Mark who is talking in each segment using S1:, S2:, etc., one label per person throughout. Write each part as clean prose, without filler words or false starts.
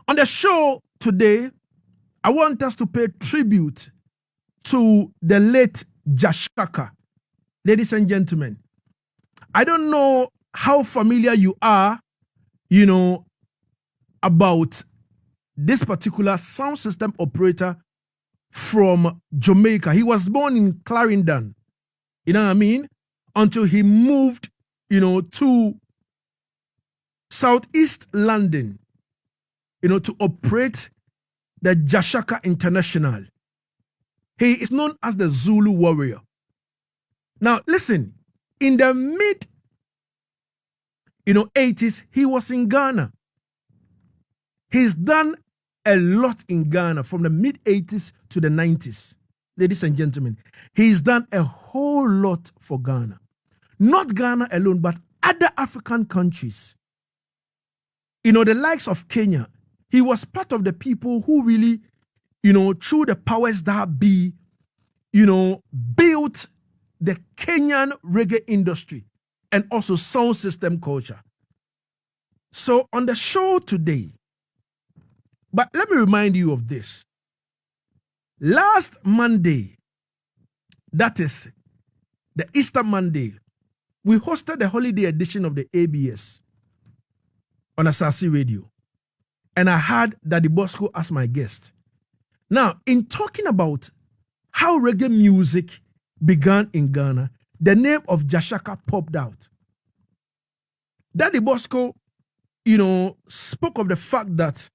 S1: On the show today, I want us to pay tribute to the late Jah Shaka. Ladies and gentlemen, I don't know how familiar you are, about this particular sound system operator from Jamaica. He was born in Clarendon, you know what I mean? Until he moved, to Southeast London, to operate the Jah Shaka International. He is known as the Zulu warrior. Now, listen, in the mid 80s, he was in Ghana. He's done a lot in Ghana from the mid 80s to the 90s. Ladies and gentlemen, he's done a whole lot for Ghana. Not Ghana alone, but other African countries. The likes of Kenya. He was part of the people who really, through the powers that be, built the Kenyan reggae industry and also sound system culture. So on the show today, but let me remind you of this. Last Monday, that is the Easter Monday, we hosted the holiday edition of the ABS on Asaase Radio. And I had Daddy Bosco as my guest. Now, in talking about how reggae music began in Ghana, the name of Jah Shaka popped out. Daddy Bosco, spoke of the fact that,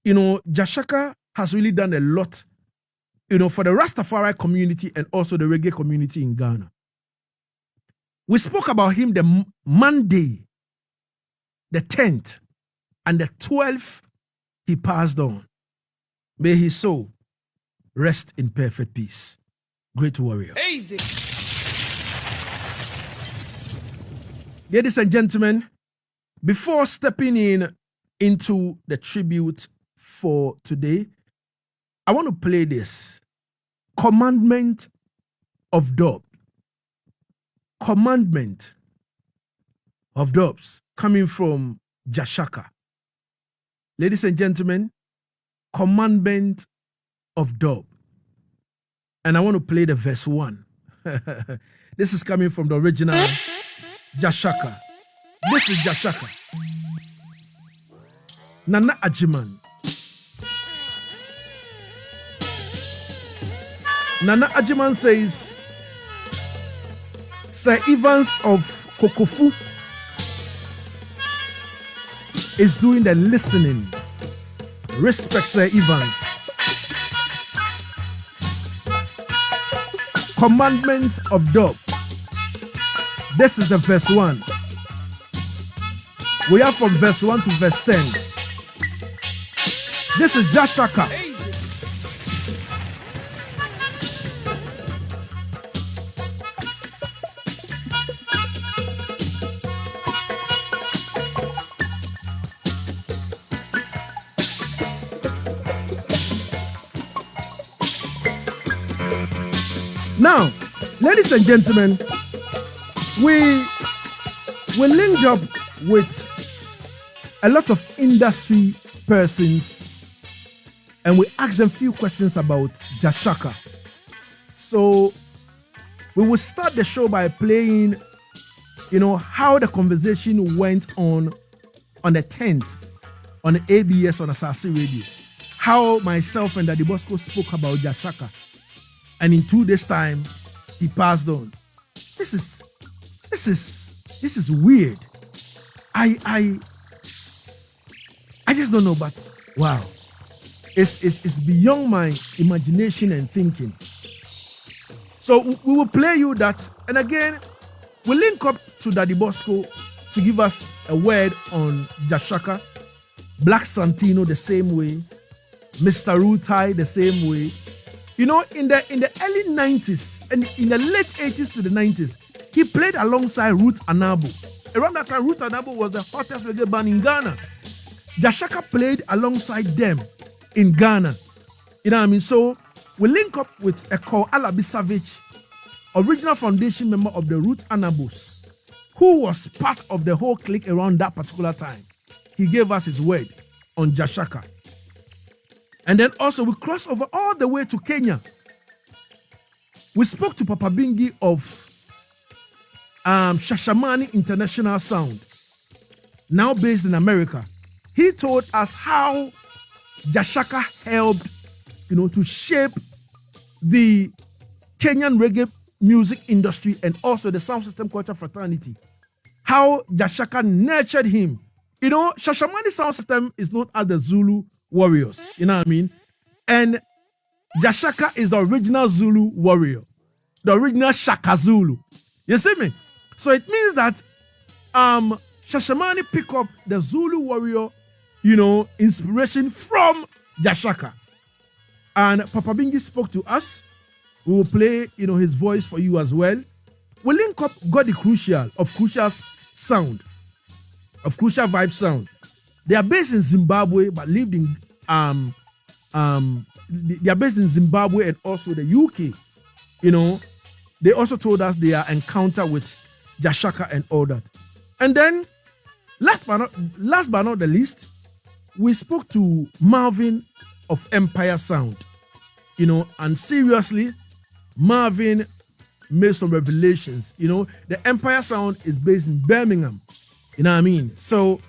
S1: Jah Shaka has really done a lot, for the Rastafari community and also the reggae community in Ghana. We spoke about him the Monday, the 10th, and the 12th, he passed on. May his soul rest in perfect peace. Great warrior.
S2: Easy.
S1: Ladies and gentlemen, before stepping into the tribute for today, I want to play this. Commandment of Dub. Commandment of Dubs, coming from Jah Shaka. Ladies and gentlemen, Commandment of Dub. And I want to play the verse 1. This is coming from the original Jah Shaka. This is Jah Shaka. Nana Ajiman. Nana Ajiman says, Sir Evans of Kokofu is doing the listening. Respect Sir Evans. Commandment of Dub. This is the verse 1. We are from verse 1 to verse 10. This is Jah Shaka. Now, ladies and gentlemen, we linked up with a lot of industry persons and we asked them a few questions about Jah Shaka. So we will start the show by playing, how the conversation went on the 10th on the ABS on Asaase Radio. How myself and Daddy Bosco spoke about Jah Shaka. And in 2 days' time, he passed on. This is weird. I just don't know, but wow. It's beyond my imagination and thinking. So we will play you that. And again, we'll link up to Daddy Bosco to give us a word on Jah Shaka. Black Santino the same way. Mr. Rutai the same way. In the early 90s and in the late 80s to the 90s, he played alongside Ruth Anabo. Around that time, Ruth Anabo was the hottest reggae band in Ghana. Jah Shaka played alongside them in Ghana. You know what I mean? So we link up with a called Alabi Savage, original foundation member of the Ruth Anabos, who was part of the whole clique around that particular time. He gave us his word on Jah Shaka. And then also we crossed over all the way to Kenya. We spoke to Papa Bingie of Shashamane International Sound, now based in America. He told us how Jah Shaka helped, to shape the Kenyan reggae music industry and also the sound system culture fraternity. How Jah Shaka nurtured him. Shashamane sound system is known as the Zulu warriors. You know what I mean? And Jah Shaka is the original Zulu warrior, the original Shaka Zulu. You see me? So it means that Shashamane pick up the Zulu warrior, inspiration from Jah Shaka. And Papa Bingie spoke to us. We will play, his voice for you as well. We link up Got the Crucial of Crucial's sound, of Crucial Vibe Sound. They are based in Zimbabwe, but lived in they are based in Zimbabwe and also the UK. They also told us their encounter with Jah Shaka and all that. And then, last but not the least, we spoke to Marvin of Empire Sound. And seriously, Marvin made some revelations. The Empire Sound is based in Birmingham. You know what I mean? So,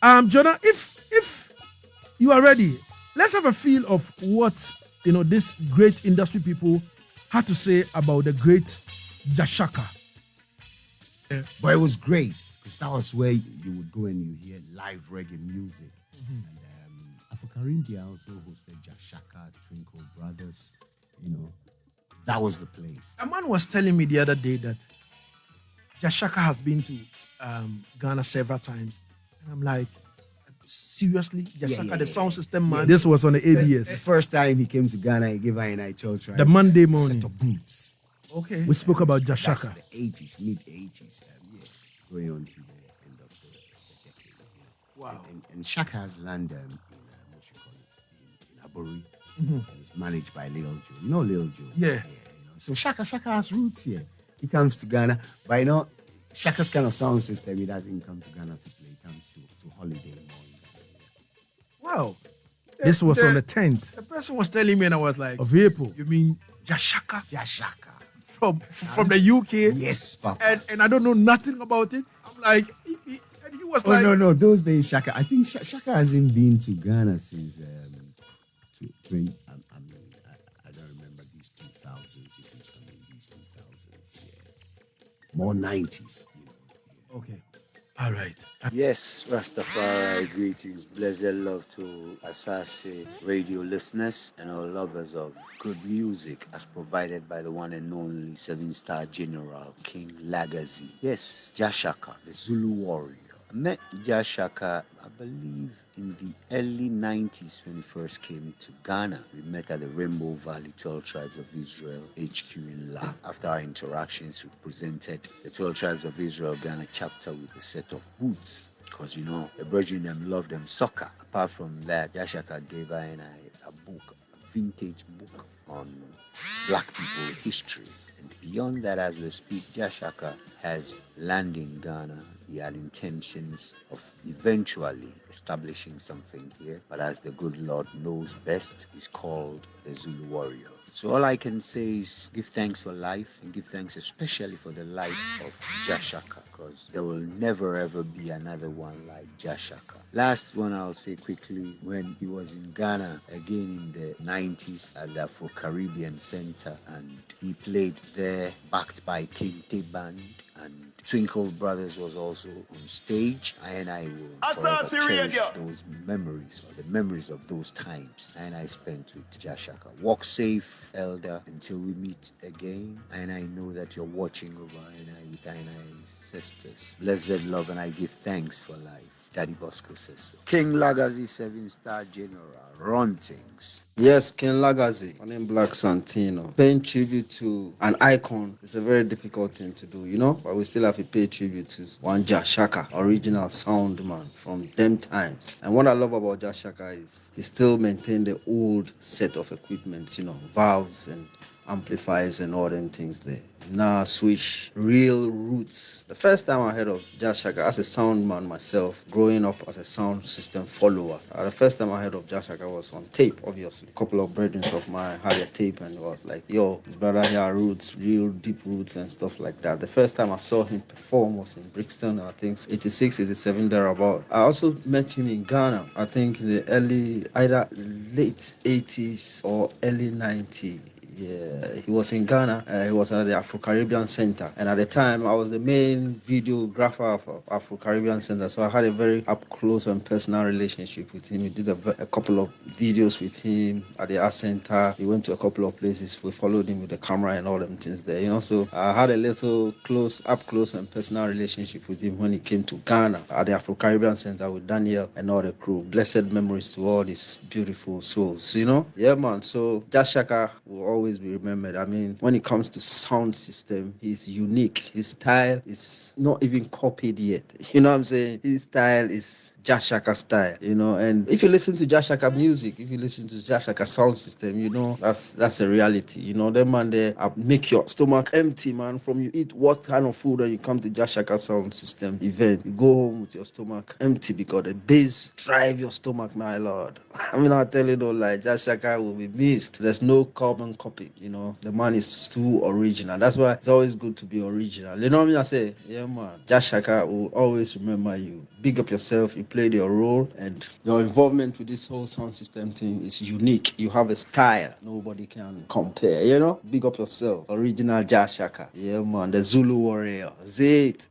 S1: Jonah, if you are ready, let's have a feel of what this great industry people had to say about the great Jah Shaka.
S2: But it was great because that was where you would go and you hear live reggae music. And Afro-Caribbean also hosted Jah Shaka, Twinkle Brothers. That was the place.
S1: A man was telling me the other day that Jah Shaka has been to Ghana several times. And I'm like, seriously? Jah Shaka, the sound system man? This was on the ABS.
S2: The first time he came to Ghana, he gave an Int'l tribe.
S1: The Monday morning.
S2: Set of boots.
S1: Okay. We spoke about Jah Shaka.
S2: That's the 80s, mid-80s. Going on to the end of the decade.
S1: Wow.
S2: And Shaka has land in Abori. And it's managed by Lil Joe. You know Lil Joe?
S1: Yeah.
S2: So Shaka has roots here. He comes to Ghana. But Shaka's kind of sound system, he doesn't come to Ghana to play. He comes to holiday more.
S1: Wow. This was on the 10th. The person was telling me and I was like, of April. You mean Jah Shaka?
S2: Jah Shaka.
S1: From the UK?
S2: Yes, Papa.
S1: And I don't know nothing about it. I'm like, he was like...
S2: No. Those days, Shaka. I think Shaka hasn't been to Ghana since... I don't remember these 2000s. If it's coming these 2000s, more 90s.
S1: Okay, all right.
S3: Yes, Rastafari greetings, blessed love to Asaase radio listeners and all lovers of good music as provided by the one and only 7-star General King Lagazee. Yes, Jah Shaka, the Zulu warrior. I met Jah Shaka, I believe, in the early 90s when he first came to Ghana. We met at the Rainbow Valley 12 Tribes of Israel HQ in La. After our interactions, we presented the 12 Tribes of Israel Ghana chapter with a set of boots. Because, the brethren them love them soccer. Apart from that, Jah Shaka gave I and I a book, a vintage book on black people history. And beyond that, as we speak, Jah Shaka has land in Ghana. He had intentions of eventually establishing something here, but as the good Lord knows best, he's called the Zulu warrior. So all I can say is give thanks for life and give thanks especially for the life of Jah Shaka, because there will never ever be another one like Jah Shaka. Last one I'll say quickly, when he was in Ghana again in the 90s at the Afro-Caribbean Center, and he played there backed by King T Band, and Twinkle Brothers was also on stage. I will forever cherish those memories, or the memories of those times I spent with Jah Shaka. Walk safe, elder, until we meet again. And I know that you're watching over with sisters. Blessed love, and I give thanks for life. Daddy Bosco says so. King Lagazee, 7-star General, run things.
S4: Yes, King Lagazee, my name Black Santino. Paying tribute to an icon is a very difficult thing to do, but we still have to pay tribute to one Jah Shaka, original sound man from them times. And what I love about Jah Shaka is he still maintained the old set of equipment, valves and amplifiers and all them things there. Now switch real roots. The first time I heard of Jah Shaka as a sound man myself, growing up as a sound system follower, the first time I heard of Jah Shaka was on tape, obviously. A couple of brethren of mine had a tape and it was like, yo, his brother here roots, real deep roots and stuff like that. The first time I saw him perform was in Brixton, I think 86, 87 thereabout. I also met him in Ghana, I think in the either late 80s or early 90s. Yeah, he was in Ghana. He was at the Afro-Caribbean Center. And at the time, I was the main videographer of Afro-Caribbean Center. So I had a very up-close and personal relationship with him. We did a couple of videos with him at the Art Center. He went to a couple of places. We followed him with the camera and all them things there, you know. So I had a little up-close and personal relationship with him when he came to Ghana at the Afro-Caribbean Center with Daniel and all the crew. Blessed memories to all these beautiful souls, you know. Yeah, man. So Jah Shaka will always be remembered. I mean, when it comes to sound system, he's unique. His style is not even copied yet. You know what I'm saying? His style is Jah Shaka style, you know. And if you listen to Jah Shaka music, if you listen to Jah Shaka sound system, you know, that's a reality. You know, them man there make your stomach empty, man. From you eat what kind of food and you come to Jah Shaka sound system event, you go home with your stomach empty because the bass drive your stomach, my lord. I mean, I tell you, though, like Jah Shaka will be missed. There's no carbon copy, you know. The man is too original. That's why it's always good to be original. You know what I mean? I say, yeah, man. Jah Shaka will always remember you. Big up yourself. You played your role, and your involvement with this whole sound system thing is unique. You have a style nobody can compare, you know. Big up yourself. Original Jah Shaka. Yeah, man. The Zulu warrior. Zit.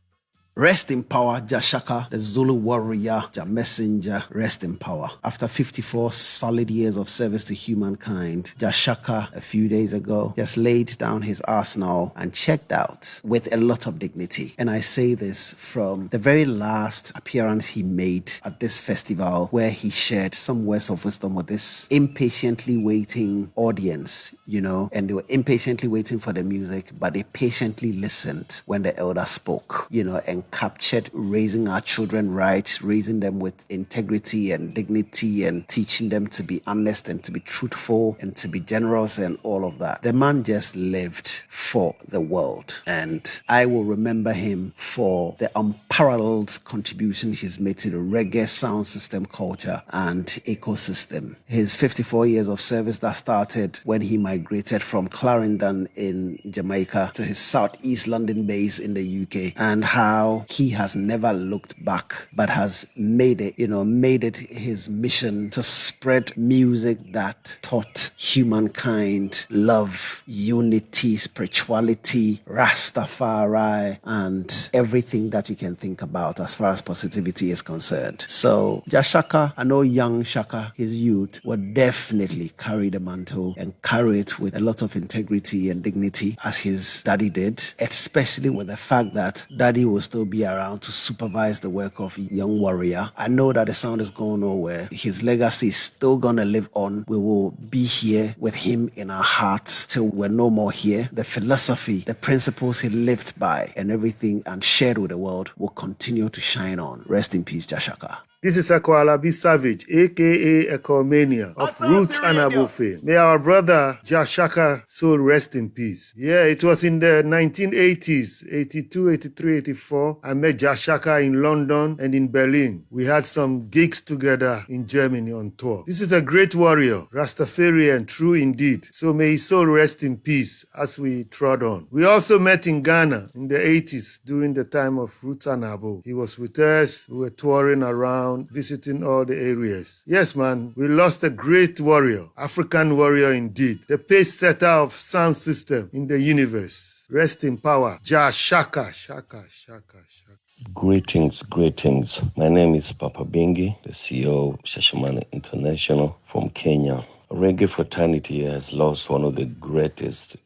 S5: Rest in power, Jah Shaka, the Zulu warrior, Jah messenger, rest in power. After 54 solid years of service to humankind, Jah Shaka, a few days ago, just laid down his arsenal and checked out with a lot of dignity. And I say this from the very last appearance he made at this festival, where he shared some words of wisdom with this impatiently waiting audience, you know, and they were impatiently waiting for the music, but they patiently listened when the elder spoke, you know, and captured raising our children right, raising them with integrity and dignity, and teaching them to be honest and to be truthful and to be generous and all of that. The man just lived for the world, and I will remember him for the unparalleled contribution he's made to the reggae sound system culture and ecosystem. His 54 years of service that started when he migrated from Clarendon in Jamaica to his Southeast London base in the UK, and how he has never looked back, but has made it his mission to spread music that taught humankind love, unity, spirituality, Rastafari, and everything that you can think about as far as positivity is concerned. So Jah Shaka, I know young Shaka, his youth, would definitely carry the mantle and carry it with a lot of integrity and dignity, as his daddy did, especially with the fact that daddy will still be around to supervise the work of young warrior. I know that the sound is going nowhere. His legacy is still gonna live on. We will be here with him in our hearts till we're no more here. The philosophy, the principles he lived by, and everything and shared with the world will continue to shine on. Rest in peace, Jah Shaka.
S6: This is Alabi Savage, aka Ecomania of Roots Anabo fame. May our brother Jah Shaka soul rest in peace. Yeah, it was in the 1980s, 82, 83, 84. I met Jah Shaka in London and in Berlin. We had some gigs together in Germany on tour. This is a great warrior, Rastafarian, true indeed. So may his soul rest in peace as we trod on. We also met in Ghana in the 80s during the time of Roots Anabo. He was with us. We were touring around, visiting all the areas. Yes, man, we lost a great warrior, African warrior indeed, the pace setter of sound system in the universe. Rest in power, Jah Shaka, Shaka, Shaka, Shaka.
S7: Greetings. My name is Papa Bingie, the CEO of Shashamane International from Kenya. Reggae fraternity has lost one of the greatest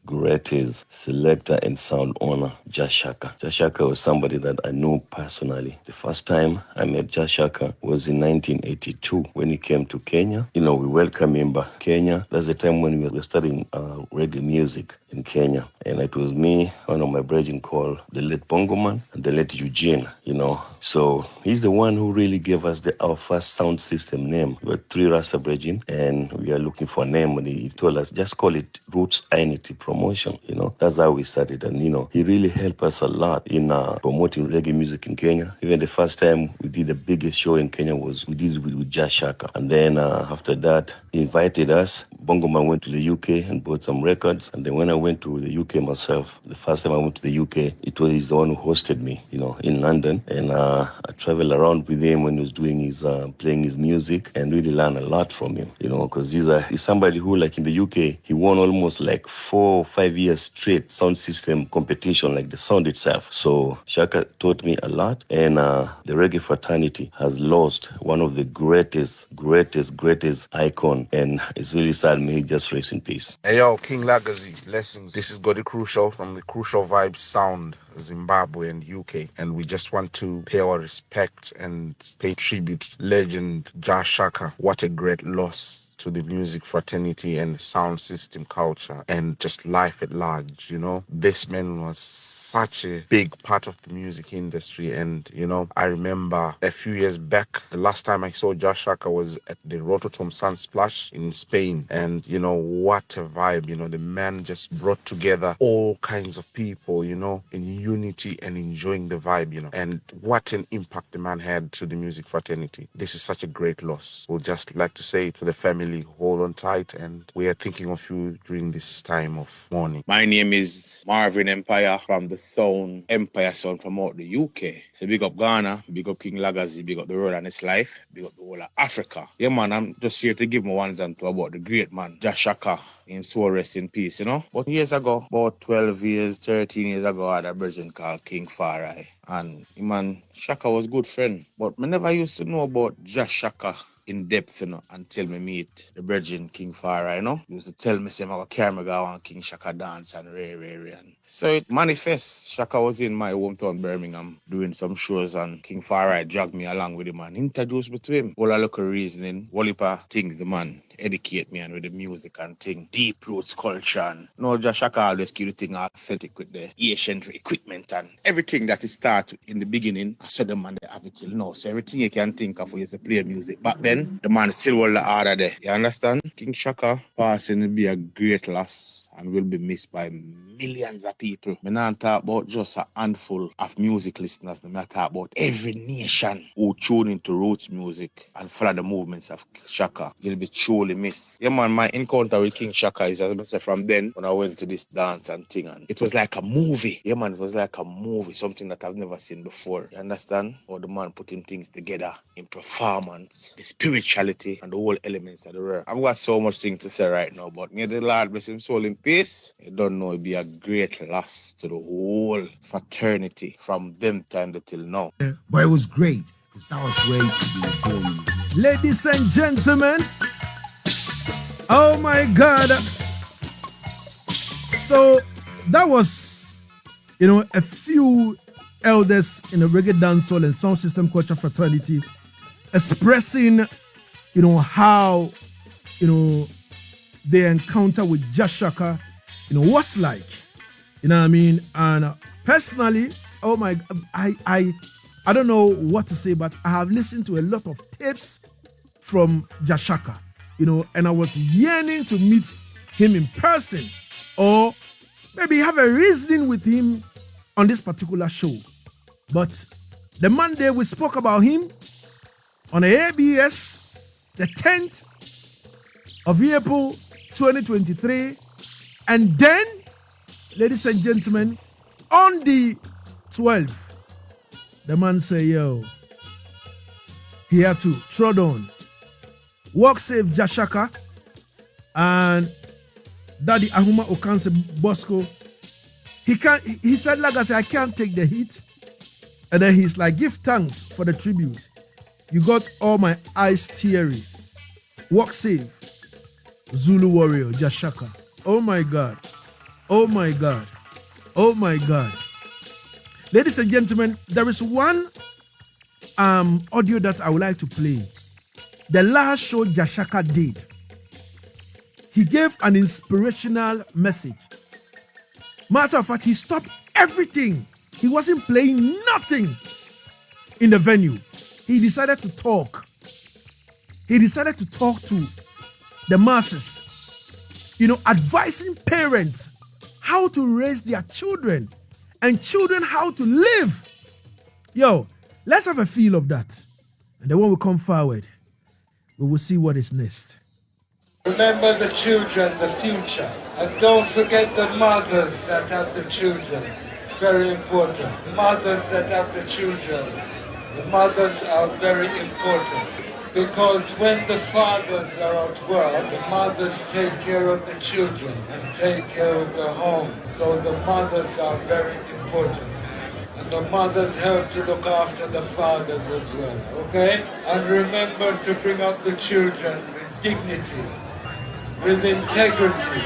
S7: selector and sound owner, Jah Shaka. Jah Shaka was somebody that I knew personally. The first time I met Jah Shaka was in 1982 when he came to Kenya. You know, we welcomed him back to Kenya. That's the time when we were studying reggae music in Kenya. And it was me, one of my brethren called the late Bongo Man and the late Eugene, you know. So he's the one who really gave us our first sound system name. We were 3 Rasta brethren, and we are looking for a name, and he told us, just call it Roots Identity Promotion. That's how we started. And he really helped us a lot in promoting reggae music in Kenya. Even the first time we did the biggest show in Kenya we did it with JAH SHAKA. And then after that, he invited us. Bongo Man went to the UK and bought some records. And then when I went to the UK myself, the first time I went to the UK, he's the one who hosted me, in London. And I traveled around with him when he was doing his playing his music, and really learned a lot from him, because he's somebody who, like in the UK, he won almost like 4 or 5 years straight sound system competition, like the sound itself. So Shaka taught me a lot, and the reggae fraternity has lost one of the greatest icon, and it's really sad. May he just rest in peace.
S8: Hey yo, King Lagazee, blessings. This is Godi Crucial from the Crucial Vibes Sound, Zimbabwe and UK, and we just want to pay our respect and pay tribute to Legend JAH SHAKA. What a great loss to the music fraternity and sound system culture and just life at large. This man was such a big part of the music industry, and I remember a few years back, the last time I saw JAH SHAKA was at the Rototom Sunsplash in Spain, and what a vibe. The man just brought together all kinds of people, in unity and enjoying the vibe, and what an impact the man had to the music fraternity. This is such a great loss. We'll just like to say to the family, hold on tight, and we are thinking of you during this time of mourning.
S9: My name is Marvin Empire from the Sound Empire Sound from out the UK. So big up Ghana, big up King Lagazee, big up the world and its life, big up the whole of Africa. Yeah man, I'm just here to give my ones and two about the great man, JAH SHAKA. In soul rest in peace, But years ago, about 12 years, 13 years ago, I had a brethren called King Foryn. And man, Shaka was good friend. But I never used to know about JAH SHAKA in depth, until me meet the brethren King Foryn, He used to tell me, say, I'm going to carry me go on King Shaka dance and rare. So it manifests. Shaka was in my hometown, Birmingham, doing some shows, and King Foryn dragged me along with him and introduced me to him. All a local reasoning, all heap of things, the man educate me and with the music and thing, deep roots culture. And JAH SHAKA always keep the thing authentic with the ancient equipment and everything that is started in the beginning. I saw the man they have it till now. So everything you can think of is to play music. Back then, the man still hold the order there. You understand? King Shaka passing will be a great loss and will be missed by millions of people. I don't talk about just a handful of music listeners. I talk about every nation who tune into roots music and follow the movements of Shaka. Will be truly missed. Yeah man, my encounter with King Shaka is, as I said, from then when I went to this dance and thing, and it was like a movie. Yeah man, it was like a movie, something that I've never seen before. You understand? How the man putting things together in performance, the spirituality and the whole elements of the world. I've got so much things to say right now, but may the Lord bless him soul in peace. I don't know, it'd be a great loss to the whole fraternity from them time till now.
S2: But it was great, because that was where you were born.
S1: Ladies and gentlemen, oh my God. So that was, a few elders in the reggae dancehall and sound system culture fraternity expressing, how, their encounter with JAH SHAKA, what's like. You know what I mean? And personally, oh my, I don't know what to say, but I have listened to a lot of tapes from JAH SHAKA, and I was yearning to meet him in person, or maybe have a reasoning with him on this particular show. But the Monday we spoke about him on the ABS, the 10th of April 2023, and then, ladies and gentlemen, on the 12th, the man say, yo, he had to trod on, walk safe JAH SHAKA, and Daddy Ahuma Okanse Bosco. He said, Lagazee, I can't take the heat. And then he's like, give thanks for the tribute. You got all my eyes teary. Walk safe, Zulu warrior, JAH SHAKA. Oh my God. Oh my God. Oh my God. Ladies and gentlemen, there is one audio that I would like to play. The last show JAH SHAKA did, he gave an inspirational message. Matter of fact, he stopped everything. He wasn't playing nothing. in the venue, he decided to talk. He decided to talk to the masses, advising parents how to raise their children and children how to live. Yo, let's have a feel of that. And then when we come forward, we will see what is next.
S10: Remember the children, the future. And don't forget the mothers that have the children. It's very important. Mothers that have the children. The mothers are very important. Because when the fathers are at work, the mothers take care of the children and take care of the home. So the mothers are very important. And the mothers help to look after the fathers as well, okay? And remember to bring up the children with dignity, with integrity,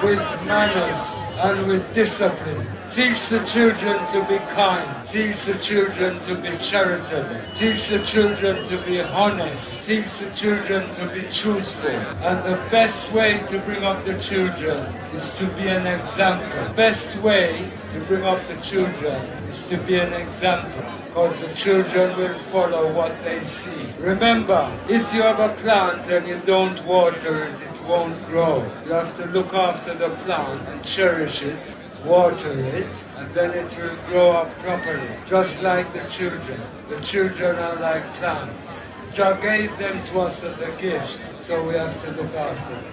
S10: with manners, and with discipline. Teach the children to be kind. Teach the children to be charitable. Teach the children to be honest. Teach the children to be truthful. And the best way to bring up the children is to be an example. Best way to bring up the children is to be an example. Because the children will follow what they see. Remember, if you have a plant and you don't water it, it won't grow. You have to look after the plant and cherish it, water it, and then it will grow up properly. Just like the children. The children are like plants. Jah gave them to us as a gift, so we have to look after them.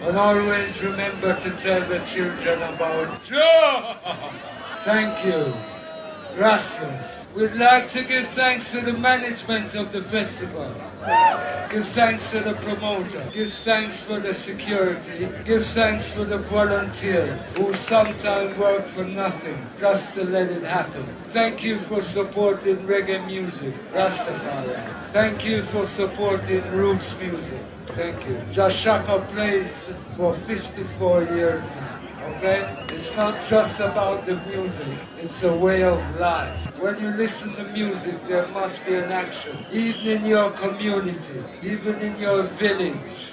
S10: And always remember to tell the children about Jah. Thank you. Gracias. We'd like to give thanks to the management of the festival. Give thanks to the promoter. Give thanks for the security. Give thanks for the volunteers who sometimes work for nothing just to let it happen. Thank you for supporting reggae music, Rastafari. Thank you for supporting roots music. Thank you. Jah Shaka plays for 54 years now. Okay? It's not just about the music, it's a way of life. When you listen to music, there must be an action. Even in your community, even in your village.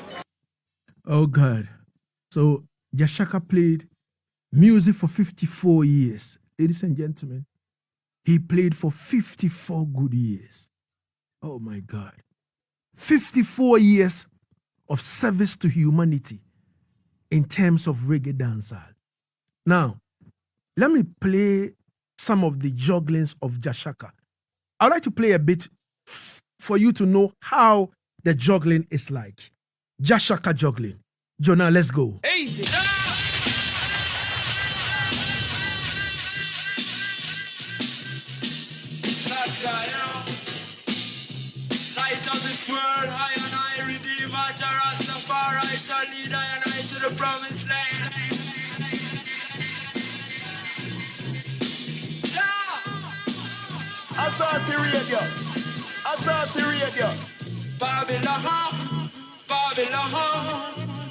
S1: Oh God. So Jah Shaka played music for 54 years. Ladies and gentlemen, he played for 54 good years. Oh my God. 54 years of service to humanity in terms of reggae dancehall. Now, let me play some of the jugglings of Jah Shaka. I'd like to play a bit for you to know how the juggling is like. Jah Shaka juggling. Jonah, let's go.
S11: Easy. Light of this world, I and I redeemer, Jah Rastafari shall lead I and I to the promised land. Asaase Radio, Asaase Radio. Babylon, Babylon,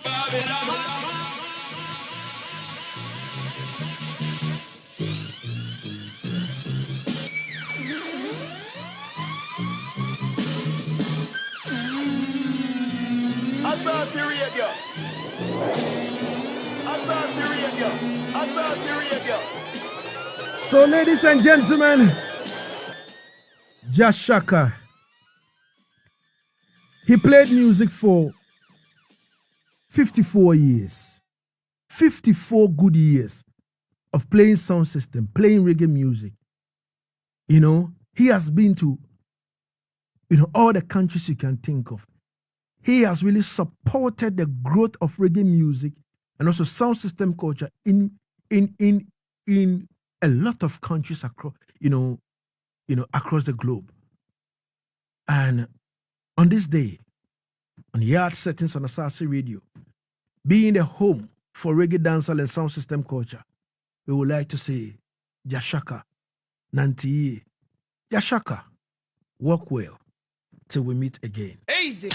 S11: Babylon. Asaase Radio, Asaase Radio, Asaase Radio.
S1: So, ladies and gentlemen, Jah Shaka, he played music for 54 years. 54 good years of playing sound system, playing reggae music. He has been to, all the countries you can think of. He has really supported the growth of reggae music and also sound system culture in a lot of countries across, across the globe. And on this day, on Yaad Settingz on Asaase Radio, being the home for reggae dancehall and sound system culture, we would like to say, Jah Shaka, Nanti, Jah Shaka, work well till we meet again.
S11: Easy.